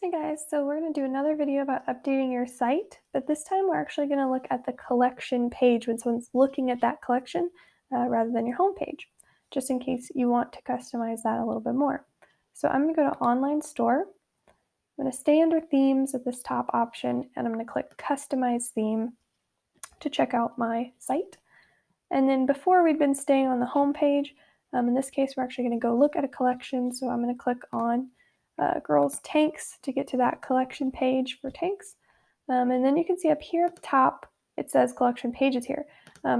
Hey guys, so we're going to do another video about updating your site, but this time we're actually going to look at the collection page when someone's looking at that collection rather than your home page, just in case you want to customize that a little bit more. So I'm going to go to Online Store. I'm going to stay under Themes at this top option, and I'm going to click Customize Theme to check out my site. And then before we'd been staying on the home page, in this case we're actually going to go look at a collection, so I'm going to click on girls tanks to get to that collection page for tanks. And then you can see up here at the top, it says collection pages here.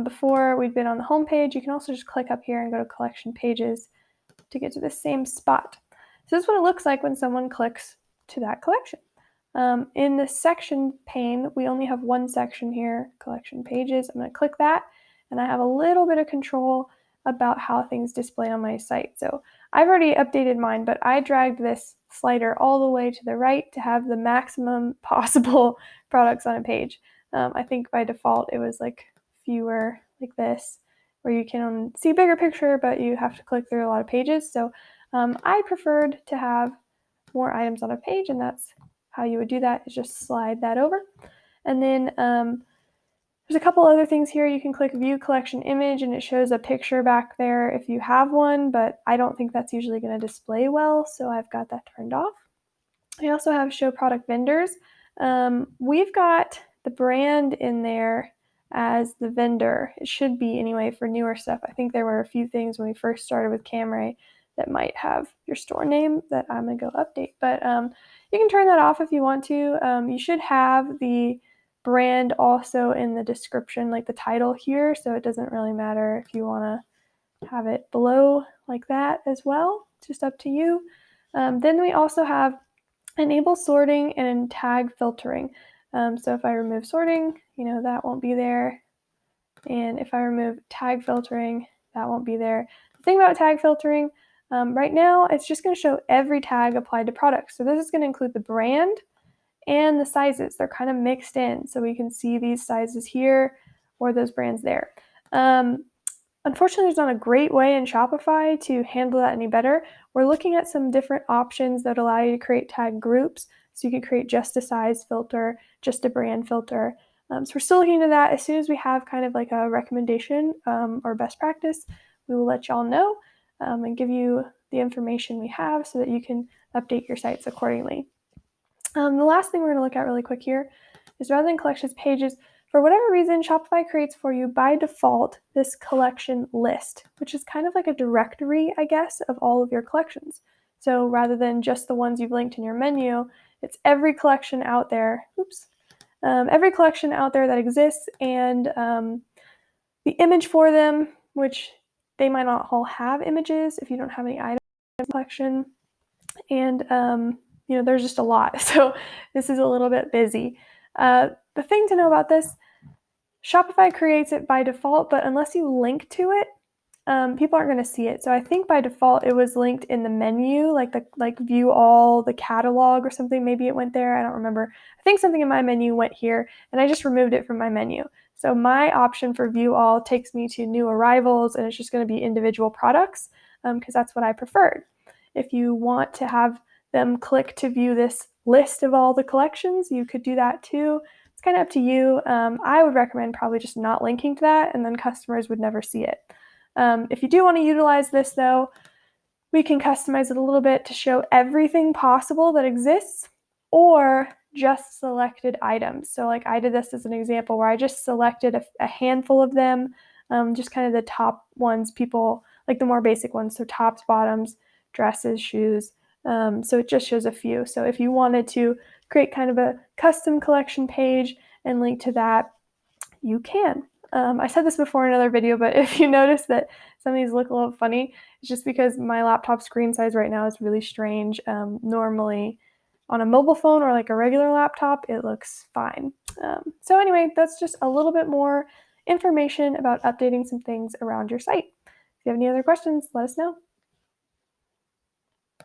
Before we'd been on the home page, you can also just click up here and go to collection pages to get to the same spot. So this is what it looks like when someone clicks to that collection. In the section pane, we only have one section here, collection pages. I'm going to click that, and I have a little bit of control about how things display on my site. So I've already updated mine, but I dragged this slider all the way to the right to have the maximum possible products on a page. I think by default it was like fewer like this, where you can see bigger picture, but you have to click through a lot of pages. So I preferred to have more items on a page, and that's how you would do that, is just slide that over. And then there's a couple other things here. You can click View Collection Image, and it shows a picture back there if you have one, but I don't think that's usually going to display well, so I've got that turned off. I also have Show Product Vendors. We've got the brand in there as the vendor. It should be anyway for newer stuff. I think there were a few things when we first started with Camray that might have your store name that I'm going to go update. But you can turn that off if you want to. You should have the brand also in the description, like the title here, so it doesn't really matter if you want to have it below like that as well. Just up to you. Then we also have Enable sorting and tag filtering. So if I remove sorting, that won't be there. And if I remove tag filtering, that won't be there. The thing about tag filtering, right now, it's just going to show every tag applied to products. So this is going to include the brand and the sizes. They're kind of mixed in. So we can see these sizes here or those brands there. Unfortunately, there's not a great way in Shopify to handle that any better. We're looking at some different options that allow you to create tag groups. So you can create just a size filter, just a brand filter. So we're still looking into that. As soon as we have kind of like a recommendation or best practice, we will let y'all know and give you the information we have so that you can update your sites accordingly. The last thing we're going to look at really quick here is, rather than collections pages, for whatever reason, Shopify creates for you by default this collection list, which is kind of like a directory, I guess, of all of your collections. So rather than just the ones you've linked in your menu, it's every collection out there. Every collection out there that exists, and the image for them, which they might not all have images if you don't have any items in the collection. And there's just a lot. So this is a little bit busy. The thing to know about this, Shopify creates it by default, but unless you link to it, people aren't going to see it. So I think by default it was linked in the menu, like view all, the catalog or something. Maybe it went there. I don't remember. I think something in my menu went here, and I just removed it from my menu. So my option for view all takes me to new arrivals, and it's just going to be individual products because that's what I preferred. If you want to have them click to view this list of all the collections, you could do that too. It's kind of up to you. I would recommend probably just not linking to that, and then customers would never see it. If you do want to utilize this, though, we can customize it a little bit to show everything possible that exists, or just selected items. So like I did this as an example where I just selected a handful of them, just kind of the top ones, people like the more basic ones, so tops, bottoms, dresses, shoes. So it just shows a few. So if you wanted to create kind of a custom collection page and link to that, you can. I said this before in another video, but if you notice that some of these look a little funny, it's just because my laptop screen size right now is really strange. Normally on a mobile phone or like a regular laptop, it looks fine. So anyway, that's just a little bit more information about updating some things around your site. If you have any other questions, let us know.